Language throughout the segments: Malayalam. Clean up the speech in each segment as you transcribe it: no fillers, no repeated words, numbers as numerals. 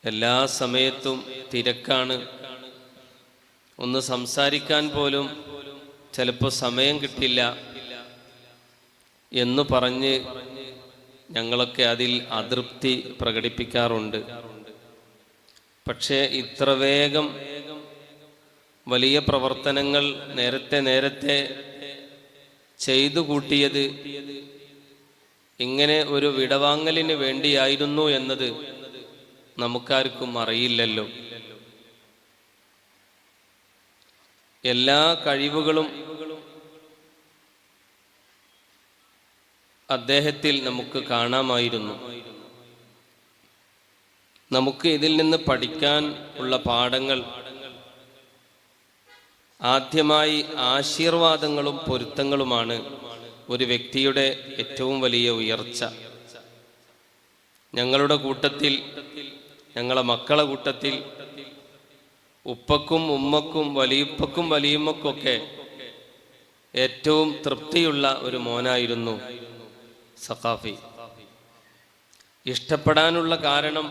എല്ലാ സമയത്തും തിരക്കാണ്, ഒന്ന് സംസാരിക്കാൻ പോലും ചിലപ്പോൾ സമയം കിട്ടില്ല എന്ന് പറഞ്ഞ് ഞങ്ങളൊക്കെ അതിൽ അതൃപ്തി പ്രകടിപ്പിക്കാറുണ്ട്. പക്ഷേ ഇത്ര വേഗം വലിയ പ്രവർത്തനങ്ങൾ നേരത്തെ ചെയ്തു കൂട്ടിയത് ഇങ്ങനെ ഒരു വിടവാങ്ങലിന് വേണ്ടിയായിരുന്നു എന്നത് നമുക്കാർക്കും അറിയില്ലല്ലോ. എല്ലാ കഴിവുകളും അദ്ദേഹത്തിൽ നമുക്ക് കാണാമായിരുന്നു. നമുക്ക് ഇതിൽ നിന്ന് പഠിക്കാൻ ഉള്ള പാഠങ്ങൾ ആദ്യമായി ആശീർവാദങ്ങളും പൊരുത്തങ്ങളുമാണ് ഒരു വ്യക്തിയുടെ ഏറ്റവും വലിയ ഉയർച്ച. ഞങ്ങളുടെ കൂട്ടത്തിൽ, ഞങ്ങളെ മക്കളെ കൂട്ടത്തിൽ ഉപ്പക്കും ഉമ്മക്കും വലിയുപ്പക്കും വലിയുമ്മക്കൊക്കെ ഏറ്റവും തൃപ്തിയുള്ള ഒരു മോനായിരുന്നു സഖാഫി. ഇഷ്ടപ്പെടാനുള്ള കാരണം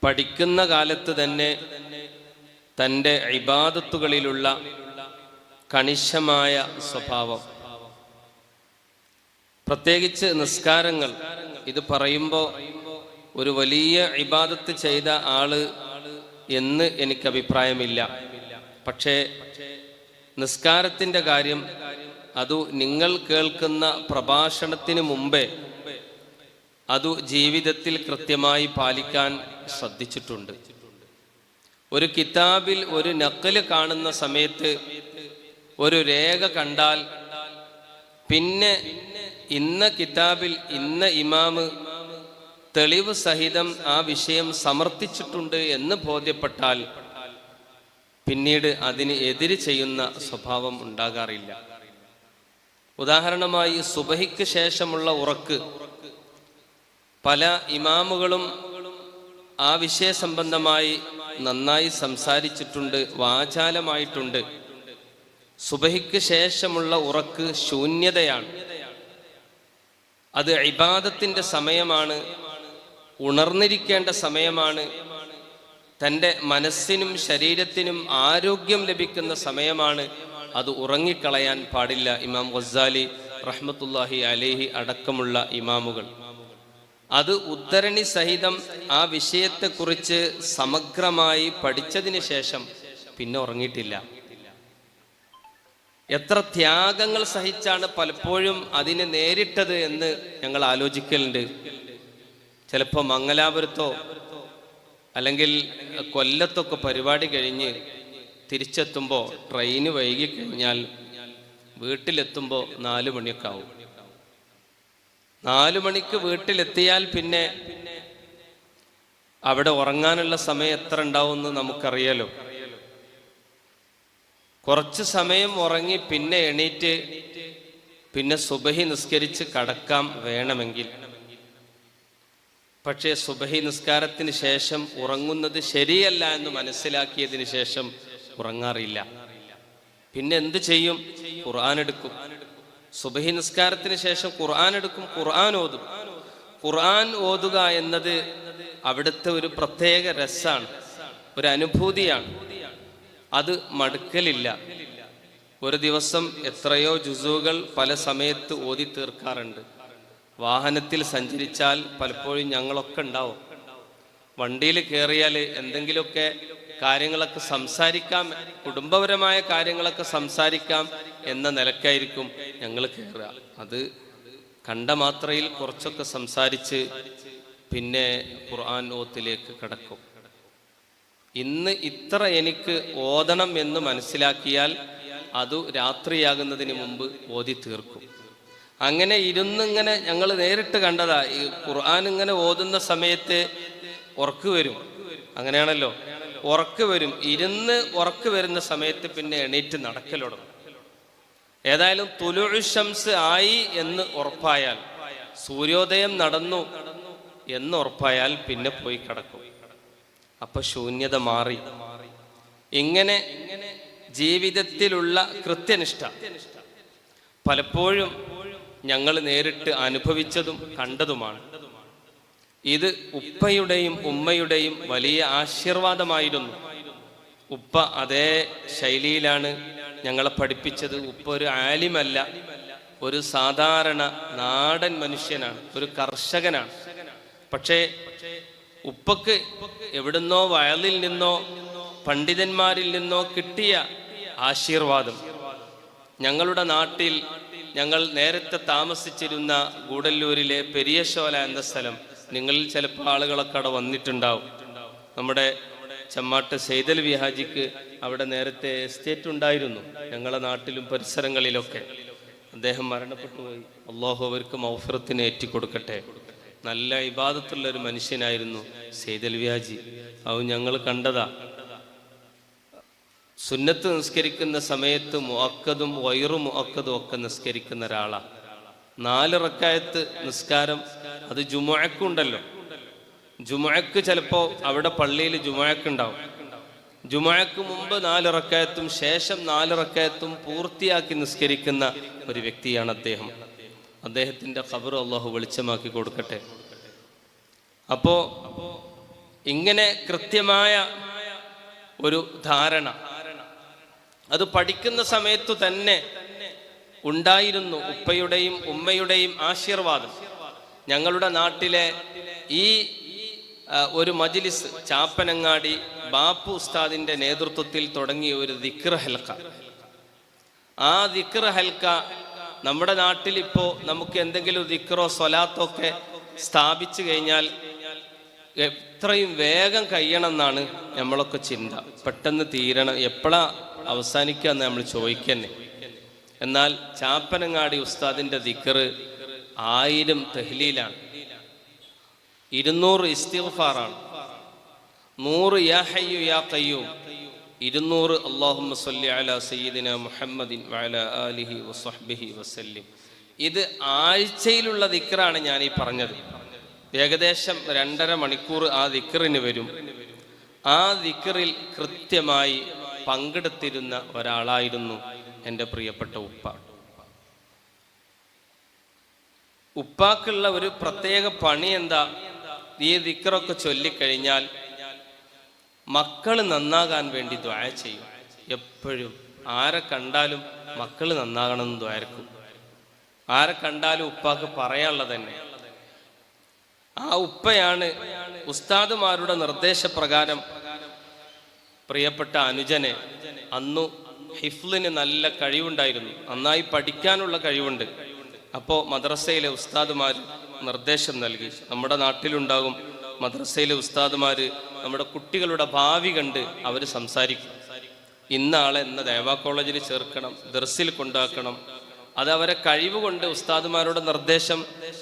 പഠിക്കുന്ന കാലത്ത് തന്നെ തൻ്റെ ഇബാദത്തുകളിലുള്ള കണിശമായ സ്വഭാവം, പ്രത്യേകിച്ച് നിസ്കാരങ്ങൾ. ഇത് പറയുമ്പോൾ ഒരു വലിയ ഇബാദത്ത് ചെയ്ത ആള് എന്ന് എനിക്ക് അഭിപ്രായമില്ല. പക്ഷേ നിസ്കാരത്തിൻ്റെ കാര്യം അത് നിങ്ങൾ കേൾക്കുന്ന പ്രഭാഷണത്തിന് മുമ്പേ അത് ജീവിതത്തിൽ കൃത്യമായി പാലിക്കാൻ ശ്രദ്ധിച്ചിട്ടുണ്ട്. ഒരു കിതാബിൽ ഒരു നഖല് കാണുന്ന സമയത്ത് ഒരു രേഖ കണ്ടാൽ പിന്നെ ഇന്ന കിതാബിൽ ഇന്ന ഇമാമ് തെളിവ് സഹിതം ആ വിഷയം സമർത്ഥിച്ചിട്ടുണ്ട് എന്ന് ബോധ്യപ്പെട്ടാൽ പിന്നീട് അതിന് എതിര് ചെയ്യുന്ന സ്വഭാവം ഉണ്ടാകാറില്ല. ഉദാഹരണമായി സുബഹിക്ക് ശേഷമുള്ള ഉറക്ക് പല ഇമാമുകളും ആ വിഷയ സംബന്ധമായി നന്നായി സംസാരിച്ചിട്ടുണ്ട്, വാചാലമായിട്ടുണ്ട്. സുബഹിക്ക് ശേഷമുള്ള ഉറക്ക് ശൂന്യതയാണ്. അത് ഇബാദത്തിന്റെ സമയമാണ്, ഉണർന്നിരിക്കേണ്ട സമയമാണ്, തൻ്റെ മനസ്സിനും ശരീരത്തിനും ആരോഗ്യം ലഭിക്കുന്ന സമയമാണ്. അത് ഉറങ്ങിക്കളയാൻ പാടില്ല. ഇമാം ഗസാലി റഹ്മത്തുള്ളാഹി അലൈഹി അടക്കമുള്ള ഇമാമുകൾ അത് ഉദ്ധരണി സഹിതം ആ വിഷയത്തെക്കുറിച്ച് സമഗ്രമായി പഠിച്ചതിന് ശേഷം പിന്നെ ഉറങ്ങിയിട്ടില്ല. എത്ര ത്യാഗങ്ങൾ സഹിച്ചാണ് പലപ്പോഴും അതിനെ നേരിട്ടത് എന്ന് ഞങ്ങൾ ആലോചിക്കലുണ്ട്. ചിലപ്പോൾ മംഗലാപുരത്തോ അല്ലെങ്കിൽ കൊല്ലത്തൊക്കെ പരിപാടി കഴിഞ്ഞ് തിരിച്ചെത്തുമ്പോൾ ട്രെയിന് വൈകിക്കഴിഞ്ഞാൽ വീട്ടിലെത്തുമ്പോൾ 4 മണിയൊക്കെ ആവും. 4 മണിക്ക് വീട്ടിലെത്തിയാൽ പിന്നെ അവിടെ ഉറങ്ങാനുള്ള സമയം എത്ര ഉണ്ടാവുമെന്ന് നമുക്കറിയാലോ. കുറച്ച് സമയം ഉറങ്ങി പിന്നെ എണീറ്റ് പിന്നെ സുബഹി നിസ്കരിച്ച് കടക്കാം വേണമെങ്കിൽ. പക്ഷേ സുബഹി നിസ്കാരത്തിന് ശേഷം ഉറങ്ങുന്നത് ശരിയല്ല എന്ന് മനസ്സിലാക്കിയതിന് ശേഷം ഉറങ്ങാറില്ല. പിന്നെ എന്ത് ചെയ്യും? ഖുർആൻ എടുക്കും. സുബഹി നിസ്കാരത്തിന് ശേഷം ഖുർആൻ എടുക്കും, ഖുർആൻ ഓതും. ഖുർആൻ ഓതുക എന്നത് അവിടുത്തെ ഒരു പ്രത്യേക രസാണ്, ഒരു അനുഭൂതിയാണ്. അത് മടുക്കലില്ല. ഒരു ദിവസം എത്രയോ ജുസുകൾ പല സമയത്ത് ഓതി തീർക്കാറുണ്ട്. വാഹനത്തിൽ സഞ്ചരിച്ചാൽ പലപ്പോഴും ഞങ്ങളൊക്കെ ഉണ്ടാവും. വണ്ടിയിൽ കയറിയാൽ എന്തെങ്കിലുമൊക്കെ കാര്യങ്ങളൊക്കെ സംസാരിക്കാം, കുടുംബപരമായ കാര്യങ്ങളൊക്കെ സംസാരിക്കാം എന്ന നിലക്കായിരിക്കും ഞങ്ങൾ കയറുക. അത് കണ്ട മാത്രയിൽ കുറച്ചൊക്കെ സംസാരിച്ച് പിന്നെ ഖുർആൻ ഓത്തിലേക്ക് കടക്കും. ഇന്ന് ഇത്ര എനിക്ക് ഓതണം എന്ന് മനസ്സിലാക്കിയാൽ അത് രാത്രിയാകുന്നതിന് മുമ്പ് ഓതി തീർക്കും. അങ്ങനെ ഇരുന്നിങ്ങനെ ഞങ്ങൾ നേരിട്ട് കണ്ടതാ. ഈ ഖുർആൻ ഇങ്ങനെ ഓതുന്ന സമയത്ത് ഉറക്ക് വരും. അങ്ങനെയാണല്ലോ, ഉറക്ക് വരും. ഇരുന്ന് ഉറക്ക് വരുന്ന സമയത്ത് പിന്നെ എണീറ്റ് നടക്കലുടങ്ങും. ഏതായാലും തുലുഉ ശംസ് ആയി എന്ന് ഉറപ്പായാൽ, സൂര്യോദയം നടന്നു എന്ന് ഉറപ്പായാൽ പിന്നെ പോയി കിടക്കും. അപ്പൊ ശൂന്യത മാറി. ഇങ്ങനെ ജീവിതത്തിലുള്ള കൃത്യനിഷ്ഠ പലപ്പോഴും ഞങ്ങൾ നേരിട്ട് അനുഭവിച്ചതും കണ്ടതുമാണ്. ഇത് ഉപ്പയുടെയും ഉമ്മയുടെയും വലിയ ആശീർവാദമായിരുന്നു. ഉപ്പ അതേ ശൈലിയിലാണ് ഞങ്ങളെ പഠിപ്പിച്ചത്. ഉപ്പ ഒരു ആലിമല്ല, ഒരു സാധാരണ നാടൻ മനുഷ്യനാണ്, ഒരു കർഷകനാണ്. പക്ഷേ ഉപ്പക്ക് എവിടുന്നോ വയലിൽ നിന്നോ പണ്ഡിതന്മാരിൽ നിന്നോ കിട്ടിയ ആശീർവാദം ഞങ്ങളുടെ നാട്ടിൽ, ഞങ്ങൾ നേരത്തെ താമസിച്ചിരുന്ന ഗൂഡല്ലൂരിലെ പെരിയശോല എന്ന സ്ഥലം, നിങ്ങളിൽ ചിലപ്പോൾ ആളുകളൊക്കെ അവിടെ വന്നിട്ടുണ്ടാവും. നമ്മുടെ ചമ്മാട്ട് സെയ്തൽ വിഹാജിക്ക് അവിടെ നേരത്തെ എസ്റ്റേറ്റ് ഉണ്ടായിരുന്നു, ഞങ്ങളുടെ നാട്ടിലും പരിസരങ്ങളിലൊക്കെ. അദ്ദേഹം മരണപ്പെട്ടു പോയി. അള്ളാഹു അവർക്ക് മൗഫിറത്തിന് ഏറ്റിക്കൊടുക്കട്ടെ. നല്ല ഇബാദത്തുള്ള ഒരു മനുഷ്യനായിരുന്നു സെയ്തൽ വിഹാജി. അത് ഞങ്ങൾ കണ്ടതാ. സുന്നത്ത് നിസ്കരിക്കുന്ന സമയത്ത് മുഅക്കദും വൈറു മുഅക്കദും ഒക്കെ നിസ്കരിക്കുന്ന ഒരാളാണ്. 4 റക്അത്ത് നിസ്കാരം, അത് ജുമുഅക്കുണ്ടല്ലോ. ജുമുഅക്ക് ചിലപ്പോൾ അവിടെ പള്ളിയിൽ ജുമുഅക്ക് ഉണ്ടാവും. ജുമുഅക്ക് മുമ്പ് 4 റക്അത്തും ശേഷം 4 റക്അത്തും പൂർത്തിയാക്കി നിസ്കരിക്കുന്ന ഒരു വ്യക്തിയാണ് അദ്ദേഹം. അദ്ദേഹത്തിൻ്റെ ഖബർ അല്ലാഹു വെളിച്ചമാക്കി കൊടുക്കട്ടെ. അപ്പോ ഇങ്ങനെ കൃത്യമായ ഒരു ധാരണ അത് പഠിക്കുന്ന സമയത്തു തന്നെ ഉണ്ടായിരുന്നു. ഉപ്പയുടെയും ഉമ്മയുടെയും ആശീർവാദം. ഞങ്ങളുടെ നാട്ടിലെ ഈ ഒരു മജ്ലിസ് ചാപ്പനങ്ങാടി ബാപ്പു ഉസ്താദിന്റെ നേതൃത്വത്തിൽ തുടങ്ങിയ ഒരു ദിക്ർ ഹൽക്ക. ആ ദിക്ർ ഹൽക്ക നമ്മുടെ നാട്ടിൽ ഇപ്പോൾ നമുക്ക് എന്തെങ്കിലും ദിക്റോ സ്വലാത്തോ ഒക്കെ സ്ഥാപിച്ചു കഴിഞ്ഞാൽ എത്രയും വേഗം കഴിയണം എന്നാണ് നമ്മളൊക്കെ ചിന്ത. പെട്ടെന്ന് തീരണം, എപ്പോഴാ അവസാനിക്കുക എന്ന് നമ്മൾ ചോദിക്കന്നെ. എന്നാൽ ചാപ്പനങ്ങാടി ഉസ്താദിന്റെ ദിക്ർ 1000 തഹ്ലീലാണ്, 200 ഇസ്തിഗ്ഫാറാണ്, 100 യാ ഹയ്യു യാ ഖയ്യൂം, 200 അല്ലാഹുമ്മ സ്വല്ലി അലാ സയ്യിദിന മുഹമ്മദിൻ വഅലാ ആലിഹി വസഹ്ബിഹി വസല്ലിം. ഇത് ആഴ്ചയിലുള്ള ദിക്റാണ് ഞാൻ ഈ പറഞ്ഞത്. ഏകദേശം 2.5 മണിക്കൂർ ആ ദിക്റിന് വരും. ആ ദിക്റിൽ കൃത്യമായി പങ്കെടുത്തിരുന്ന ഒരാളായിരുന്നു എൻ്റെ പ്രിയപ്പെട്ട ഉപ്പ. ഉപ്പാക്കുള്ള ഒരു പ്രത്യേക പണി എന്താ? ഈ ദിക്റൊക്കെ ചൊല്ലിക്കഴിഞ്ഞാൽ മക്കൾ നന്നാകാൻ വേണ്ടി ദുആ ചെയ്യും. എപ്പോഴും ആരെ കണ്ടാലും മക്കൾ നന്നാകണമെന്ന് ദുആർക്കും. ആരെ കണ്ടാലും ഉപ്പാക്ക് പറയാനുള്ളത് തന്നെ. ആ ഉപ്പയാണ് ഉസ്താദുമാരുടെ നിർദ്ദേശപ്രകാരം പ്രിയപ്പെട്ട അനുജനെ, അന്നു ഹിഫ്ലിന് നല്ല കഴിവുണ്ടായിരുന്നു, നന്നായി പഠിക്കാനുള്ള കഴിവുണ്ട്. അപ്പോൾ മദ്രസയിലെ ഉസ്താദുമാർ നിർദ്ദേശം നൽകി. നമ്മുടെ നാട്ടിലുണ്ടാകും മദ്രസയിലെ ഉസ്താദുമാർ നമ്മുടെ കുട്ടികളുടെ ഭാവി കണ്ട് അവർ സംസാരിക്കും. ഇന്നാളെ എന്ന ദേവാ കോളേജിൽ ചേർക്കണം, ദർസിൽ കൊണ്ടാക്കണം. അത് അവരെ കഴിവ് കൊണ്ട് ഉസ്താദുമാരുടെ നിർദ്ദേശം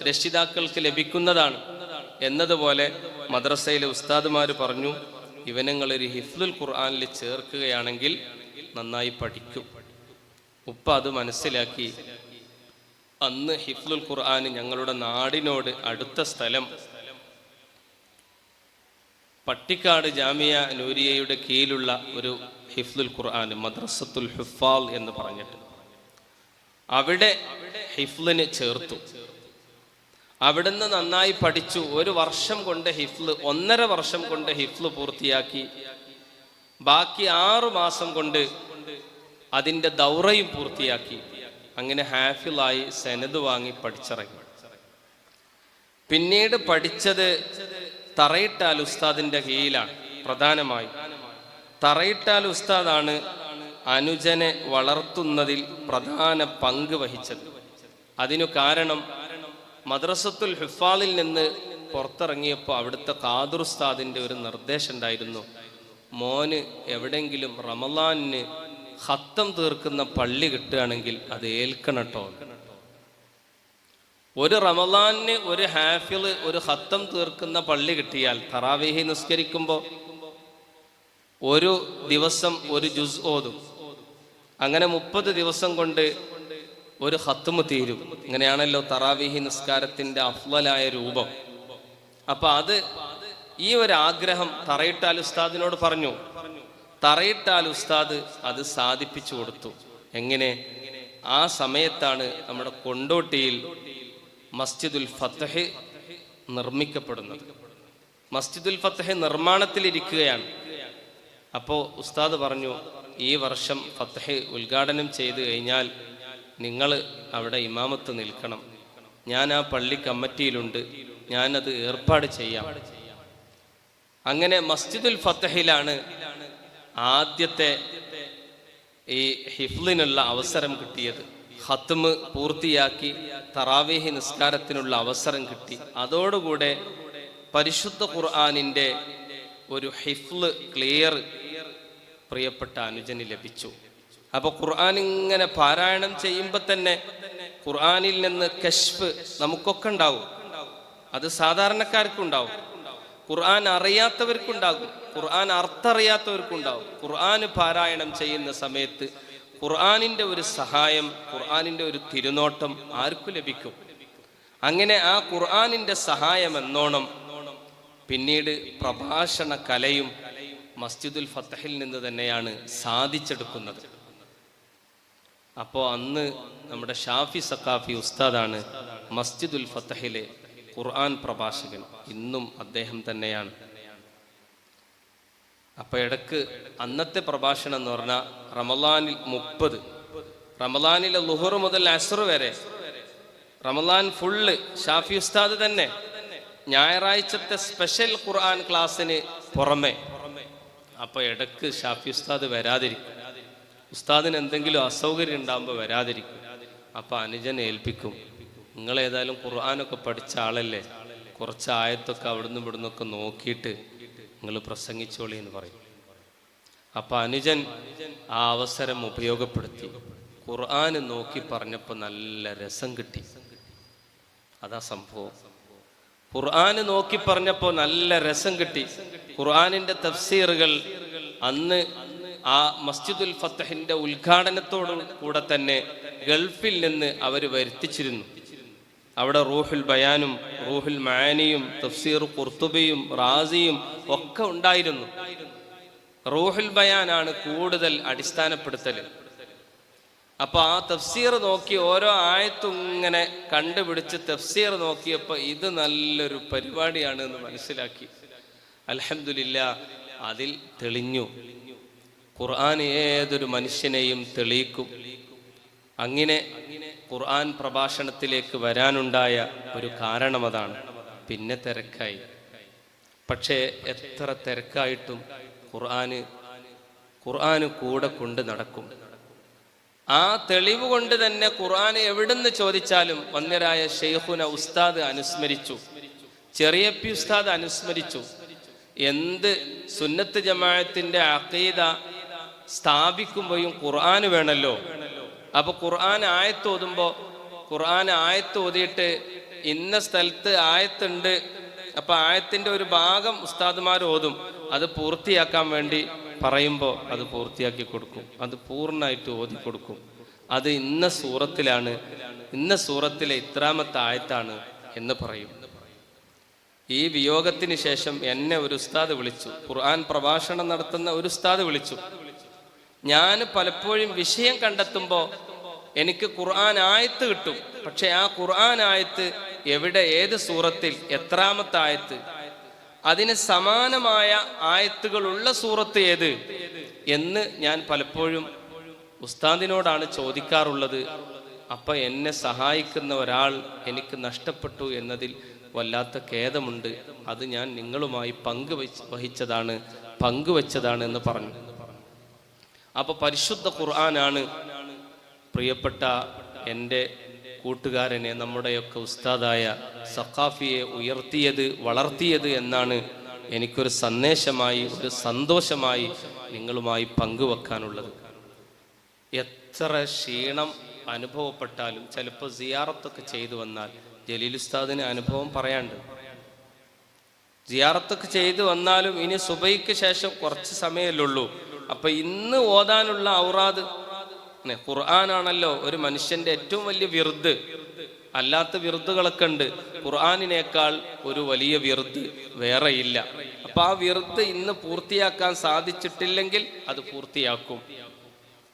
രക്ഷിതാക്കൾക്ക് ലഭിക്കുന്നതാണ്. എന്നതുപോലെ മദ്രസയിലെ ഉസ്താദുമാർ പറഞ്ഞു, ഇവനങ്ങളൊരു ഹിഫ്ലുൽ ഖുർആനിൽ ചേർക്കുകയാണെങ്കിൽ നന്നായി പഠിക്കും. ഉപ്പ അത് മനസ്സിലാക്കി. അന്ന് ഹിഫ്ലുൽ ഖുർആൻ ഞങ്ങളുടെ നാടിനോട് അടുത്ത സ്ഥലം പട്ടിക്കാട് ജാമിയ നൂരിയയുടെ കീഴിലുള്ള ഒരു ഹിഫ്ലുൽ ഖുർആൻ, മദ്രസത്തുൽ ഹുഫാൽ എന്ന് പറഞ്ഞിട്ട്, അവിടെ ഹിഫ്ലിന് ചേർത്തു. അവിടുന്ന് നന്നായി പഠിച്ചു. 1 വർഷം കൊണ്ട് ഹിഫ്ല്, 1.5 വർഷം കൊണ്ട് ഹിഫ്ല് പൂർത്തിയാക്കി. ബാക്കി 6 മാസം കൊണ്ട് അതിൻ്റെ ദൗറയും പൂർത്തിയാക്കി. അങ്ങനെ ഹാഫിളായി സനദ് വാങ്ങി പഠിച്ചിറങ്ങി. പിന്നീട് പഠിച്ചത് തറയിട്ടാൽ ഉസ്താദിന്റെ കീഴിലാണ്. പ്രധാനമായി തറയിട്ടാൽ ഉസ്താദാണ് അനുജനെ വളർത്തുന്നതിൽ പ്രധാന പങ്ക് വഹിച്ചത്. അതിനു കാരണം മദ്രസത്തുൽ ഹുഫാലിൽ നിന്ന് പുറത്തിറങ്ങിയപ്പോൾ അവിടുത്തെ ഖാദിർ ഉസ്താദിന്റെ ഒരു നിർദ്ദേശം ഉണ്ടായിരുന്നു, മോന് എവിടെങ്കിലും റമളാനിന് ഖത്തം തീർക്കുന്ന പള്ളി കിട്ടുകയാണെങ്കിൽ അത് ഏൽക്കണട്ടോ. ഒരു റമളാനിന് ഒരു ഹാഫിള് ഒരു ഖത്തം തീർക്കുന്ന പള്ളി കിട്ടിയാൽ, തറാവീഹി നിസ്കരിക്കുമ്പോൾ ഒരു ദിവസം ഒരു ജുസ് ഓതും. അങ്ങനെ 30 ദിവസം കൊണ്ട് ഒരു ഖത്മ് തീരും. ഇങ്ങനെയാണല്ലോ തറാവീഹി നിസ്കാരത്തിന്റെ അഫ്ളലായ രൂപം. അപ്പൊ അത് ഈ ഒരു ആഗ്രഹം തറയിട്ടാൽ ഉസ്താദിനോട് പറഞ്ഞു. തറയിട്ടാൽ ഉസ്താദ് അത് സാധിപ്പിച്ചു കൊടുത്തു. എങ്ങനെ? ആ സമയത്താണ് നമ്മുടെ കൊണ്ടോട്ടിയിൽ മസ്ജിദുൽ ഫത്ഹ് നിർമ്മിക്കപ്പെടുന്നത്. മസ്ജിദുൽ ഫത്തഹ് നിർമ്മാണത്തിലിരിക്കുകയാണ്. അപ്പോൾ ഉസ്താദ് പറഞ്ഞു, ഈ വർഷം ഫത്തഹ് ഉദ്ഘാടനം ചെയ്തു കഴിഞ്ഞാൽ നിങ്ങൾ അവിടെ ഇമാമത്ത് നിൽക്കണം. ഞാൻ ആ പള്ളി കമ്മിറ്റിയിലുണ്ട്, ഞാനത് ഏർപ്പാട് ചെയ്യാം. അങ്ങനെ മസ്ജിദുൽ ഫത്തഹിലാണ് ആദ്യത്തെ ഈ ഹിഫ്ലിനുള്ള അവസരം കിട്ടിയത്. ഖത്മ് പൂർത്തിയാക്കി തറാവീഹ് നിസ്കാരത്തിനുള്ള അവസരം കിട്ടി. അതോടുകൂടെ പരിശുദ്ധ ഖുർആനിൻ്റെ ഒരു ഹിഫ്ല് ക്ലിയർ പ്രിയപ്പെട്ട അനുജന് ലഭിച്ചു. അപ്പോൾ ഖുർആൻ ഇങ്ങനെ പാരായണം ചെയ്യുമ്പോൾ തന്നെ ഖുർആനിൽ നിന്ന് കശ്ഫ് നമുക്കൊക്കെ ഉണ്ടാവും. അത് സാധാരണക്കാർക്കുണ്ടാവും, ഖുർആൻ അറിയാത്തവർക്കുണ്ടാകും, ഖുർആൻ അർത്ഥറിയാത്തവർക്കുണ്ടാവും. ഖുർആൻ പാരായണം ചെയ്യുന്ന സമയത്ത് ഖുർആനിൻ്റെ ഒരു സഹായം, ഖുർആനിൻ്റെ ഒരു തിരുനോട്ടം ആർക്കു ലഭിക്കും. അങ്ങനെ ആ ഖുർആനിൻ്റെ സഹായം എന്നോണം പിന്നീട് പ്രഭാഷണ കലയും മസ്ജിദുൽ ഫത്തഹിൽ നിന്ന് തന്നെയാണ് സാധിച്ചെടുക്കുന്നത്. അപ്പോൾ അന്ന് നമ്മുടെ ഷാഫി സഖാഫി ഉസ്താദാണ് മസ്ജിദുൽ ഫത്തഹിലെ ഖുർആൻ പ്രഭാഷകൻ. ഇന്നും അദ്ദേഹം തന്നെയാണ്. അപ്പോൾ ഇടക്ക് അന്നത്തെ പ്രഭാഷണം എന്ന് പറഞ്ഞാൽ റമളാനിൽ 30, റമളാനിലെ ളുഹർ മുതൽ അസ്ർ വരെ, റമളാൻ ഫുള്ള് ഷാഫി ഉസ്താദ് തന്നെ. ഞായറാഴ്ചത്തെ സ്പെഷ്യൽ ഖുർആൻ ക്ലാസ്സിന് പുറമെ. അപ്പോൾ ഇടക്ക് ഷാഫി ഉസ്താദ് വരാതിരിക്കും, ഉസ്താദിന് എന്തെങ്കിലും അസൗകര്യം ഉണ്ടാകുമ്പോൾ വരാതിരിക്കും. അപ്പോൾ അനുജനെ ഏൽപ്പിക്കും, നിങ്ങളേതായാലും ഖുർആനൊക്കെ പഠിച്ച ആളല്ലേ, കുറച്ച് ആയത്തൊക്കെ അവിടുന്ന് ഇവിടുന്നൊക്കെ നോക്കിയിട്ട് നിങ്ങൾ പ്രസംഗിച്ചോളി എന്ന് പറയും. അപ്പം അനുജൻ ആ അവസരം ഉപയോഗപ്പെടുത്തി ഖുർആന് നോക്കി പറഞ്ഞപ്പോൾ നല്ല രസം കിട്ടി. അതാ സംഭവം. ഖുർആന് നോക്കി പറഞ്ഞപ്പോൾ നല്ല രസം കിട്ടി. ഖുർആനിൻ്റെ തഫ്സീറുകൾ അന്ന് ആ മസ്ജിദുൽ ഫത്തഹിൻ്റെ ഉദ്ഘാടനത്തോടു കൂടെ തന്നെ ഗൾഫിൽ നിന്ന് അവർ വരുത്തിച്ചിരുന്നു. അവിടെ റൂഹുൽ ബയാനും റൂഹുൽ മആനിയും തഫ്സീർ ഖുർത്തുബിയും റാസിയും ഒക്കെ ഉണ്ടായിരുന്നു. റൂഹുൽ ബയാനാണ് കൂടുതൽ അടിസ്ഥാനപ്പെടുത്തൽ. അപ്പൊ ആ തഫ്സീർ നോക്കി ഓരോ ആയത്തും ഇങ്ങനെ കണ്ടുപിടിച്ച് തഫ്സീർ നോക്കിയപ്പോൾ ഇത് നല്ലൊരു പരിപാടിയാണ് എന്ന് മനസ്സിലാക്കി. അൽഹംദുലില്ലാ, അതിൽ തെളിഞ്ഞു. ഖുർആൻ ഏതൊരു മനുഷ്യനെയും തെളിയിക്കും. അങ്ങനെ ഖുർആൻ പ്രഭാഷണത്തിലേക്ക് വരാനുണ്ടായ ഒരു കാരണം അതാണ്. പിന്നെ തിരക്കായി. പക്ഷേ എത്ര തിരക്കായിട്ടും ഖുർആന് കൂടെ കൊണ്ട് നടക്കും. ആ തെളിവ് കൊണ്ട് തന്നെ ഖുർആൻ എവിടുന്ന് ചോദിച്ചാലും വന്യരായ ഷെയ്ഖുന ഉസ്താദ് അനുസ്മരിച്ചു, ചെറിയപ്പി ഉസ്താദ് അനുസ്മരിച്ചു. എന്ത് സുന്നത്ത് ജമാഅത്തിന്റെ അഖീദ സ്ഥാപിക്കുമ്പോഴും ഖുർആൻ വേണമല്ലോ. അപ്പൊ ഖുർആൻ ആയത്ത് ഓതുമ്പോൾ ഖുർആൻ ആയത്ത് ഓതിയിട്ട് ഇന്ന സ്ഥലത്ത് ആയത്തുണ്ട്, അപ്പൊ ആയത്തിന്റെ ഒരു ഭാഗം ഉസ്താദുമാർ ഓതും, അത് പൂർത്തിയാക്കാൻ വേണ്ടി പറയുമ്പോൾ അത് പൂർത്തിയാക്കി കൊടുക്കും, അത് പൂർണ്ണമായിട്ട് ഓതി കൊടുക്കും. അത് ഇന്ന സൂറത്തിലാണ്, ഇന്ന സൂറത്തിലെ ഇത്രാമത്തെ ആയത്താണ് എന്ന് പറയും. ഈ വിയോഗത്തിന് ശേഷം എന്നെ ഒരു ഉസ്താദ് വിളിച്ചു, ഖുർആൻ പ്രഭാഷണം നടത്തുന്ന ഒരു ഉസ്താദ് വിളിച്ചു. ഞാൻ പലപ്പോഴും വിഷയം കണ്ടെത്തുമ്പോൾ എനിക്ക് ഖുർആൻ ആയത്ത് കിട്ടും, പക്ഷെ ആ ഖുർആൻ ആയത്ത് എവിടെ, ഏത് സൂറത്തിൽ, എത്രാമത്തെ ആയത്ത്, അതിന് സമാനമായ ആയത്തുകളുള്ള സൂറത്ത് ഏത് എന്ന് ഞാൻ പലപ്പോഴും ഉസ്താദിനോടാണ് ചോദിക്കാറുള്ളത്. അപ്പം എന്നെ സഹായിക്കുന്ന ഒരാൾ എനിക്ക് നഷ്ടപ്പെട്ടു എന്നതിൽ വല്ലാത്ത ഖേദമുണ്ട്. അത് ഞാൻ നിങ്ങളുമായി പങ്കുവെച്ചതാണ് എന്ന് പറഞ്ഞു. അപ്പോൾ പരിശുദ്ധ ഖുർആനാണ് പ്രിയപ്പെട്ട എൻ്റെ കൂട്ടുകാരനെ, നമ്മുടെയൊക്കെ ഉസ്താദായ സഖാഫിയെ ഉയർത്തിയത്, വളർത്തിയത് എന്നാണ് എനിക്കൊരു സന്ദേശമായി, ഒരു സന്തോഷമായി നിങ്ങളുമായി പങ്കുവെക്കാനുള്ളത്. എത്ര ക്ഷീണം അനുഭവപ്പെട്ടാലും, ചിലപ്പോൾ സിയാറത്തൊക്കെ ചെയ്തു വന്നാൽ, ജലീൽ ഉസ്താദിന് അനുഭവം പറയാണ്ട്, സിയാറത്തൊക്കെ ചെയ്തു വന്നാലും ഇനി സുബൈക്ക് ശേഷം കുറച്ച് സമയമല്ലേ ഉള്ളൂ. അപ്പൊ ഇന്ന് ഓതാനുള്ള ഔറാദ് ഖുർആനാണല്ലോ ഒരു മനുഷ്യന്റെ ഏറ്റവും വലിയ വിർദ്. അല്ലാത്ത വിർദുകളൊക്കെ ഉണ്ട്, ഖുർആനിനേക്കാൾ ഒരു വലിയ വിർദ് വേറെയില്ല. അപ്പൊ ആ വിർദ് ഇന്ന് പൂർത്തിയാക്കാൻ സാധിച്ചിട്ടില്ലെങ്കിൽ അത് പൂർത്തിയാക്കും.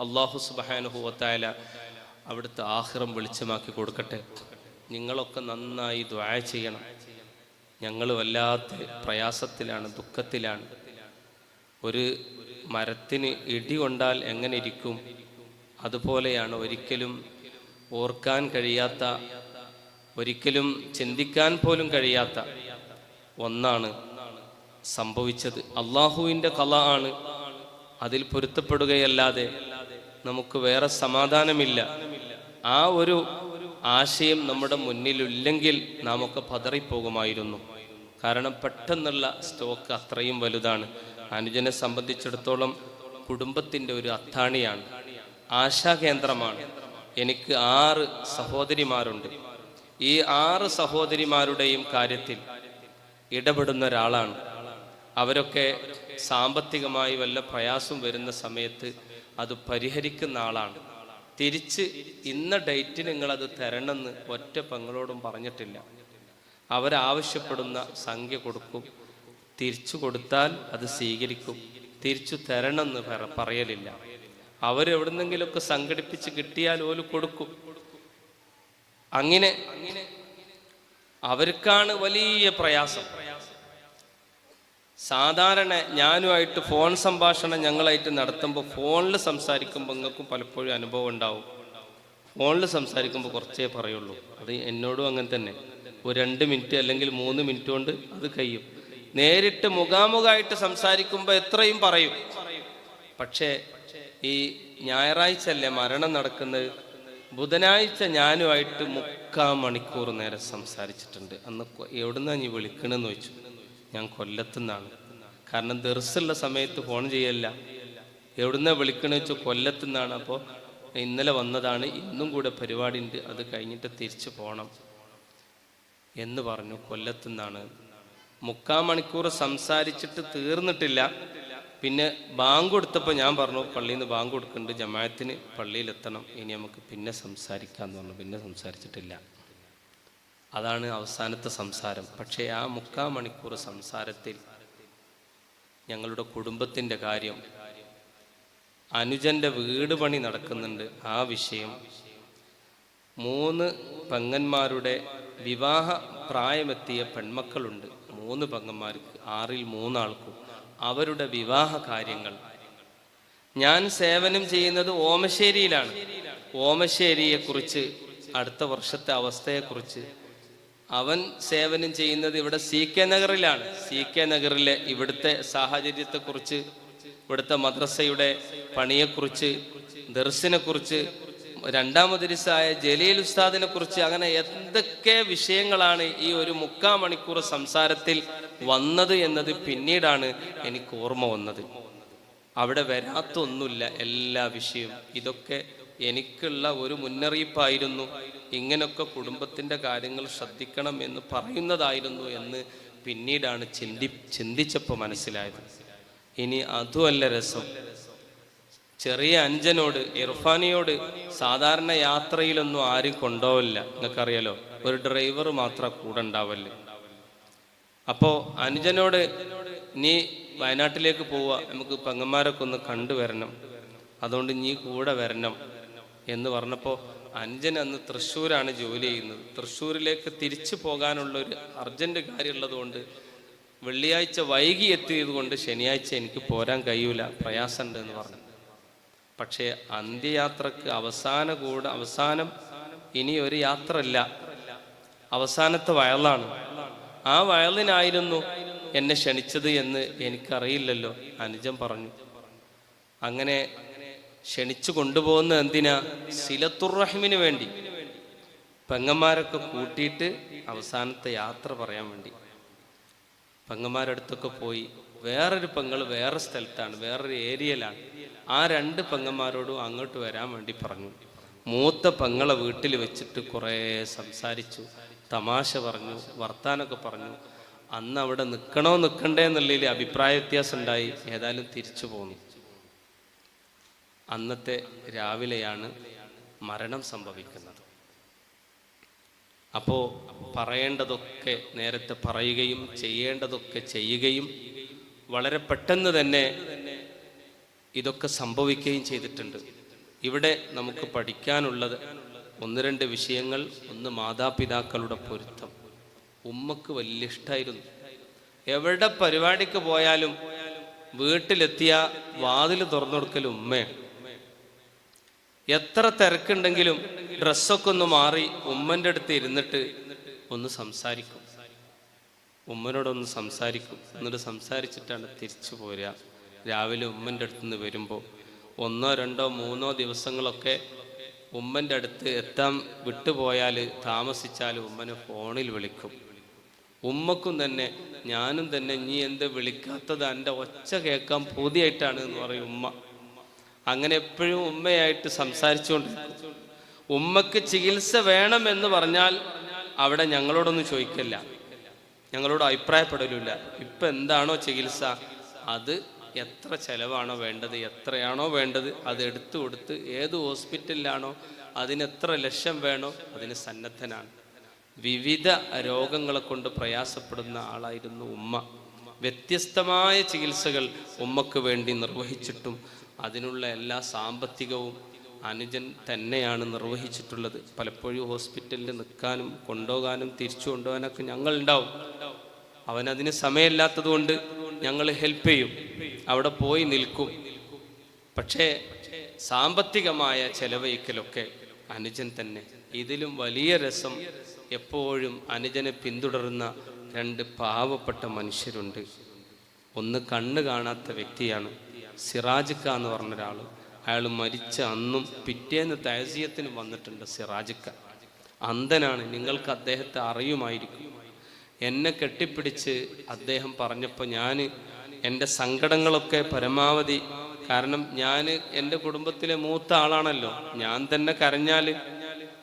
അല്ലാഹു സുബ്ഹാനഹു വ തആല അവിടുത്തെ ആഖിറം വെളിച്ചമാക്കി കൊടുക്കട്ടെ. നിങ്ങളൊക്കെ നന്നായി ദുആ ചെയ്യണം. ഞങ്ങൾ വല്ലാത്ത പ്രയാസത്തിലാണ്, ദുഃഖത്തിലാണ്. ഒരു മരത്തിന് ഇടി കൊണ്ടാൽ എങ്ങനെ ഇരിക്കും, അതുപോലെയാണ്. ഒരിക്കലും ഓർക്കാൻ കഴിയാത്ത, ഒരിക്കലും ചിന്തിക്കാൻ പോലും കഴിയാത്ത ഒന്നാണ് സംഭവിച്ചത്. അള്ളാഹുവിൻ്റെ ഖള ആണ്. അതിൽ പൊരുത്തപ്പെടുകയല്ലാതെ നമുക്ക് വേറെ സമാധാനമില്ല. ആ ഒരു ആശയം നമ്മുടെ മുന്നിലില്ലെങ്കിൽ നാം ഒക്കെ പതറിപ്പോകുമായിരുന്നു. കാരണം പെട്ടെന്നുള്ള സ്റ്റോക്ക് അത്രയും വലുതാണ്. അനുജനെ സംബന്ധിച്ചിടത്തോളം കുടുംബത്തിൻ്റെ ഒരു അത്താണിയാണ്, ആശാകേന്ദ്രമാണ്. എനിക്ക് 6 സഹോദരിമാരുണ്ട്. ഈ 6 സഹോദരിമാരുടെയും കാര്യത്തിൽ ഇടപെടുന്ന ഒരാളാണ്. അവരൊക്കെ സാമ്പത്തികമായി വല്ല പ്രയാസം വരുന്ന സമയത്ത് അത് പരിഹരിക്കുന്ന ആളാണ്. തിരിച്ച് ഇന്ന ഡേറ്റിന് നിങ്ങളത് തരണമെന്ന് ഒറ്റ പെങ്ങളോടും പറഞ്ഞിട്ടില്ല. അവരാവശ്യപ്പെടുന്ന സംഖ്യ കൊടുക്കും, തിരിച്ചു കൊടുത്താൽ അത് സ്വീകരിക്കും. തിരിച്ചു തരണമെന്ന് പറയലില്ല. അവരെവിടുന്നെങ്കിലുമൊക്കെ സംഘടിപ്പിച്ച് കിട്ടിയാൽ ഓല് കൊടുക്കും. അങ്ങനെ അവർക്കാണ് വലിയ പ്രയാസം. സാധാരണ ഞാനുമായിട്ട് ഫോൺ സംഭാഷണം ഞങ്ങളായിട്ട് നടത്തുമ്പോൾ ഫോണിൽ സംസാരിക്കുമ്പോൾ നിങ്ങൾക്കും പലപ്പോഴും അനുഭവം ഉണ്ടാവും. ഫോണിൽ സംസാരിക്കുമ്പോൾ കുറച്ചേ പറയുള്ളൂ. അത് എന്നോടും അങ്ങനെ തന്നെ. ഒരു 2 മിനിറ്റ് അല്ലെങ്കിൽ 3 മിനിറ്റ് കൊണ്ട് അത് കഴിയും. നേരിട്ട് മുഖാമുഖമായിട്ട് സംസാരിക്കുമ്പോൾ എത്രയും പറയും. പക്ഷേ ഈ ഞായറാഴ്ച അല്ലേ മരണം നടക്കുന്നത്, ബുധനാഴ്ച ഞാനുമായിട്ട് 3/4 മണിക്കൂർ നേരം സംസാരിച്ചിട്ടുണ്ട്. അന്ന് എവിടുന്നാ നീ വിളിക്കണമെന്ന് ചോദിച്ചു. ഞാൻ കൊല്ലത്തുനിന്നാണ്. കാരണം ദർസുള്ള സമയത്ത് ഫോൺ ചെയ്യല്ല. എവിടുന്നാ വിളിക്കണമെന്ന് വെച്ചാൽ കൊല്ലത്തുനിന്നാണ്. അപ്പോൾ ഇന്നലെ വന്നതാണ്, ഇന്നും കൂടെ പരിപാടി ഉണ്ട്, അത് കഴിഞ്ഞിട്ട് തിരിച്ചു പോകണം എന്ന് പറഞ്ഞു. കൊല്ലത്തുനിന്നാണ്. 3/4 മണിക്കൂർ സംസാരിച്ചിട്ട് തീർന്നിട്ടില്ല. പിന്നെ ബാങ്ക് കൊടുത്തപ്പോൾ ഞാൻ പറഞ്ഞു, പള്ളിയിൽ നിന്ന് ബാങ്ക് കൊടുക്കുന്നുണ്ട്, ജമാഅത്തിന് പള്ളിയിലെത്തണം, ഇനി നമുക്ക് പിന്നെ സംസാരിക്കാമെന്ന് പറഞ്ഞു. പിന്നെ സംസാരിച്ചിട്ടില്ല. അതാണ് അവസാനത്തെ സംസാരം. പക്ഷേ ആ 3/4 മണിക്കൂർ സംസാരത്തിൽ ഞങ്ങളുടെ കുടുംബത്തിൻ്റെ കാര്യം, അനുജൻ്റെ വീട് പണി നടക്കുന്നുണ്ട്, ആ വിഷയം, 3 പെങ്ങന്മാരുടെ വിവാഹ പ്രായമെത്തിയ പെൺമക്കളുണ്ട്. 3 പെങ്ങന്മാർക്ക്, 6-ൽ 3 ആൾക്കും അവരുടെ വിവാഹ കാര്യങ്ങൾ. ഞാൻ സേവനം ചെയ്യുന്നത് ഓമശ്ശേരിയിലാണ്. ഓമശ്ശേരിയെക്കുറിച്ച്, അടുത്ത വർഷത്തെ അവസ്ഥയെക്കുറിച്ച്, അവൻ സേവനം ചെയ്യുന്നത് ഇവിടെ CK നഗറിലാണ്. CK നഗറിലെ ഇവിടുത്തെ സാഹചര്യത്തെക്കുറിച്ച്, ഇവിടുത്തെ മദ്രസയുടെ പണിയെക്കുറിച്ച്, ദർസിനെ കുറിച്ച്, 2ാം മദ്രസായ ജലീൽ ഉസ്താദിനെ കുറിച്ച്, അങ്ങനെ എന്തൊക്കെ വിഷയങ്ങളാണ് ഈ ഒരു 3/4 മണിക്കൂർ സംസാരത്തിൽ വന്നത് എന്നത് പിന്നീടാണ് എനിക്ക് ഓർമ്മ വന്നത്. അവിടെ വരാത്തൊന്നുമില്ല എല്ലാ വിഷയവും. ഇതൊക്കെ എനിക്കുള്ള ഒരു മുന്നറിയിപ്പായിരുന്നു. ഇങ്ങനൊക്കെ കുടുംബത്തിൻ്റെ കാര്യങ്ങൾ ശ്രദ്ധിക്കണം എന്ന് പറയുന്നതായിരുന്നു എന്ന് പിന്നീടാണ് ചിന്തിച്ചപ്പോൾ മനസ്സിലായത്. ഇനി അതുമല്ല രസം, ചെറിയ അഞ്ചനോട്, ഇർഫാനിയോട് സാധാരണ യാത്രയിലൊന്നും ആരും കൊണ്ടുപോവില്ല. നിങ്ങൾക്കറിയാലോ, ഒരു ഡ്രൈവർ മാത്രം കൂടെ ഉണ്ടാവല്ലേ. അപ്പോൾ അനുജനോട്, നീ വയനാട്ടിലേക്ക് പോവുക, നമുക്ക് പെങ്ങന്മാരൊക്കെ ഒന്ന് കണ്ടുവരണം, അതുകൊണ്ട് നീ കൂടെ വരണം എന്ന് പറഞ്ഞപ്പോൾ, അനുജൻ അന്ന് തൃശ്ശൂരാണ് ജോലി ചെയ്യുന്നത്. തൃശ്ശൂരിലേക്ക് തിരിച്ചു പോകാനുള്ളൊരു അർജൻറ്റ് കാര്യമുള്ളത് കൊണ്ട്, വെള്ളിയാഴ്ച വൈകി എത്തിയത് കൊണ്ട് ശനിയാഴ്ച എനിക്ക് പോരാൻ കഴിയൂല, പ്രയാസമുണ്ട് എന്ന് പറഞ്ഞു. പക്ഷേ അന്ത്യയാത്രക്ക് അവസാനം ഇനി ഒരു യാത്ര ഇല്ല, അവസാനത്തെ വയലാണ്. ആ വയലിനായിരുന്നു എന്നെ ക്ഷണിച്ചത് എന്ന് എനിക്കറിയില്ലല്ലോ, അനുജൻ പറഞ്ഞു. അങ്ങനെ ക്ഷണിച്ചു കൊണ്ടുപോകുന്ന എന്തിനാ? സിലത്തുർ-റഹിമിന് വേണ്ടി. പെങ്ങന്മാരൊക്കെ കൂട്ടിയിട്ട് അവസാനത്തെ യാത്ര പറയാൻ വേണ്ടി പെങ്ങന്മാരടുത്തൊക്കെ പോയി. വേറൊരു പെങ്ങൾ വേറെ സ്ഥലത്താണ്, വേറൊരു ഏരിയയിലാണ്. ആ 2 പെങ്ങന്മാരോടും അങ്ങോട്ട് വരാൻ വേണ്ടി പറഞ്ഞു. മൂത്ത പെങ്ങളെ വീട്ടിൽ വെച്ചിട്ട് കുറേ സംസാരിച്ചു, തമാശ പറഞ്ഞു, വർത്താനൊക്കെ പറഞ്ഞു. അന്ന് അവിടെ നിൽക്കണോ നിൽക്കണ്ടേ എന്നുള്ളതിൽ അഭിപ്രായ വ്യത്യാസം ഉണ്ടായി. ഏതായാലും തിരിച്ചു പോന്നു. അന്നത്തെ രാവിലെയാണ് മരണം സംഭവിക്കുന്നത്. അപ്പോൾ പറയേണ്ടതൊക്കെ നേരത്തെ പറയുകയും ചെയ്യേണ്ടതൊക്കെ ചെയ്യുകയും വളരെ പെട്ടെന്ന് തന്നെ ഇതൊക്കെ സംഭവിക്കുകയും ചെയ്തിട്ടുണ്ട്. ഇവിടെ നമുക്ക് പഠിക്കാനുള്ളത് 1-2 വിഷയങ്ങൾ. ഒന്ന്, മാതാപിതാക്കളുടെ പൊരുത്തം. ഉമ്മക്ക് വലിയ ഇഷ്ടമായിരുന്നു. എവിടെ പരിപാടിക്ക് പോയാലും വീട്ടിലെത്തിയ വാതിൽ തുറന്നു കൊടുക്കലും ഉമ്മയാണ്. എത്ര തിരക്കുണ്ടെങ്കിലും ഡ്രസ്സൊക്കെ ഒന്ന് മാറി ഉമ്മൻ്റെ അടുത്ത് ഇരുന്നിട്ട് ഒന്ന് സംസാരിക്കും, ഉമ്മനോടൊന്ന് സംസാരിക്കും. എന്നിട്ട് സംസാരിച്ചിട്ടാണ് തിരിച്ചു പോരുക. രാവിലെ ഉമ്മൻ്റെ അടുത്ത് നിന്ന് വരുമ്പോൾ 1, 2, 3 ദിവസങ്ങളൊക്കെ ഉമ്മൻ്റെ അടുത്ത് എത്താൻ വിട്ടുപോയാൽ, താമസിച്ചാൽ ഉമ്മനെ ഫോണിൽ വിളിക്കും. ഉമ്മക്കും തന്നെ ഞാനും തന്നെ നീ എന്ത് വിളിക്കാത്തത്, എൻ്റെ ഒച്ച കേൾക്കാൻ പൂതിയായിട്ടാണ് എന്ന് പറയും ഉമ്മ. അങ്ങനെ എപ്പോഴും ഉമ്മയായിട്ട് സംസാരിച്ചുകൊണ്ടിരിക്കും. ഉമ്മക്ക് ചികിത്സ വേണമെന്ന് പറഞ്ഞാൽ അവിടെ ഞങ്ങളോടൊന്നും ചോദിക്കില്ല, ഞങ്ങളോട് അഭിപ്രായപ്പെടലില്ല. ഇപ്പം എന്താണോ ചികിത്സ, അത് എത്ര ചെലവാണോ വേണ്ടത്, എത്രയാണോ വേണ്ടത് അത് എടുത്തു കൊടുത്ത്, ഏത് ഹോസ്പിറ്റലിലാണോ അതിനെത്ര ലക്ഷം വേണോ അതിന് സന്നദ്ധനാണ്. വിവിധ രോഗങ്ങളെ കൊണ്ട് പ്രയാസപ്പെടുന്ന ആളായിരുന്നു ഉമ്മ. വ്യത്യസ്തമായ ചികിത്സകൾ ഉമ്മക്ക് വേണ്ടി നിർവഹിച്ചിട്ടും അതിനുള്ള എല്ലാ സാമ്പത്തികവും അനുജൻ തന്നെയാണ് നിർവഹിച്ചിട്ടുള്ളത്. പലപ്പോഴും ഹോസ്പിറ്റലിൽ നിൽക്കാനും കൊണ്ടുപോകാനും തിരിച്ചു കൊണ്ടുപോകാനൊക്കെ ഞങ്ങളുണ്ടാവും. അവനതിന് സമയമില്ലാത്തത് കൊണ്ട് ഞങ്ങൾ ഹെൽപ്പ് ചെയ്യും, അവിടെ പോയി നിൽക്കും. പക്ഷേ സാമ്പത്തികമായ ചെലവഴിക്കലൊക്കെ അനുജൻ തന്നെ. ഇതിലും വലിയ രസം, എപ്പോഴും അനുജനെ പിന്തുടരുന്ന 2 പാവപ്പെട്ട മനുഷ്യരുണ്ട്. ഒന്ന് കണ്ണ് കാണാത്ത വ്യക്തിയാണ്, സിറാജിക്ക എന്ന് പറഞ്ഞൊരാൾ. അയാൾ മരിച്ച അന്നും പിറ്റേന്ന് തഅസിയത്തിന് വന്നിട്ടുണ്ട്. സിറാജിക്ക അന്ധനാണ്, നിങ്ങൾക്ക് അദ്ദേഹത്തെ അറിയുമായിരിക്കും. എന്നെ കെട്ടിപ്പിടിച്ച് അദ്ദേഹം പറഞ്ഞപ്പോൾ ഞാൻ എൻ്റെ സങ്കടങ്ങളൊക്കെ പരമാവധി, കാരണം ഞാൻ എൻ്റെ കുടുംബത്തിലെ മൂത്ത ആളാണല്ലോ, ഞാൻ തന്നെ കരഞ്ഞാൽ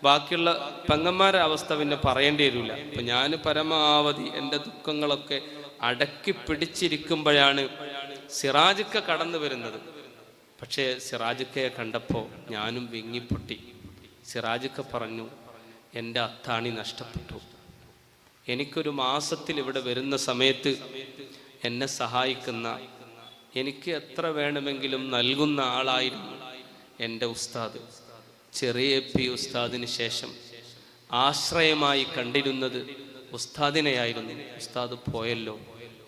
ബാക്കിയുള്ള പെങ്ങന്മാരുടെ അവസ്ഥ പിന്നെ പറയേണ്ടി വരില്ല. അപ്പം ഞാൻ പരമാവധി എൻ്റെ ദുഃഖങ്ങളൊക്കെ അടക്കി പിടിച്ചിരിക്കുമ്പോഴാണ് സിറാജിക്ക കടന്നു വരുന്നത്. പക്ഷേ സിറാജിക്കയെ കണ്ടപ്പോൾ ഞാനും വിങ്ങിപ്പൊട്ടി. സിറാജിക്ക പറഞ്ഞു, എൻ്റെ അത്താണി നഷ്ടപ്പെട്ടു. എനിക്കൊരു മാസത്തിൽ ഇവിടെ വരുന്ന സമയത്ത് എന്നെ സഹായിക്കുന്ന, എനിക്ക് എത്ര വേണമെങ്കിലും നൽകുന്ന ആളായിരുന്നു എൻ്റെ ഉസ്താദ്. ചെറിയ പി ഉസ്താദിന് ശേഷം ആശ്രയമായി കണ്ടിരുന്നത് ഉസ്താദിനെയായിരുന്നു. ഉസ്താദ് പോയല്ലോ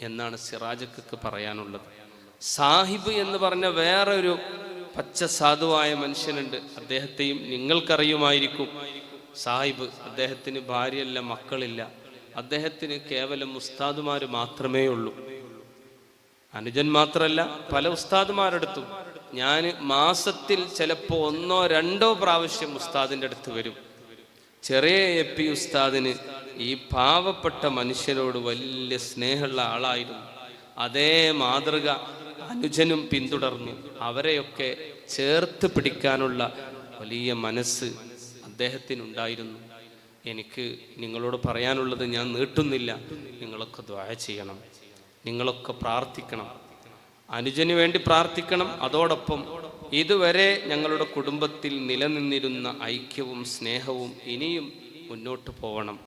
എന്നാണ് സിറാജിക്കക്ക് പറയാനുള്ളത്. സാഹിബ് എന്ന് പറഞ്ഞ വേറൊരു പച്ച സാധുവായ മനുഷ്യനുണ്ട്, അദ്ദേഹത്തെയും നിങ്ങൾക്കറിയുമായിരിക്കും. സാഹിബ്, അദ്ദേഹത്തിന് ഭാര്യയല്ല, മക്കളില്ല. അദ്ദേഹത്തിന് കേവലം ഉസ്താദുമാർ മാത്രമേ ഉള്ളൂ. അനുജൻ മാത്രമല്ല, പല ഉസ്താദുമാരെടുത്തും ഞാൻ മാസത്തിൽ ചിലപ്പോൾ 1, 2 പ്രാവശ്യം ഉസ്താദിൻ്റെ അടുത്ത് വരും. ചെറിയ എപ്പി ഉസ്താദിന് ഈ പാവപ്പെട്ട മനുഷ്യരോട് വലിയ സ്നേഹമുള്ള ആളായിരുന്നു. അതേ മാതൃക അനുജനും പിന്തുടർന്നു. അവരെയൊക്കെ ചേർത്ത് പിടിക്കാനുള്ള വലിയ മനസ്സ് അദ്ദേഹത്തിനുണ്ടായിരുന്നു. എനിക്ക് നിങ്ങളോട് പറയാനുള്ളത് ഞാൻ നീട്ടുന്നില്ല, നിങ്ങളൊക്കെ ദുആ ചെയ്യണം, നിങ്ങളൊക്കെ പ്രാർത്ഥിക്കണം, അനുജന് വേണ്ടി പ്രാർത്ഥിക്കണം. അതോടൊപ്പം ഇതുവരെ ഞങ്ങളുടെ കുടുംബത്തിൽ നിലനിന്നിരുന്ന ഐക്യവും സ്നേഹവും ഇനിയും മുന്നോട്ട് പോകണം.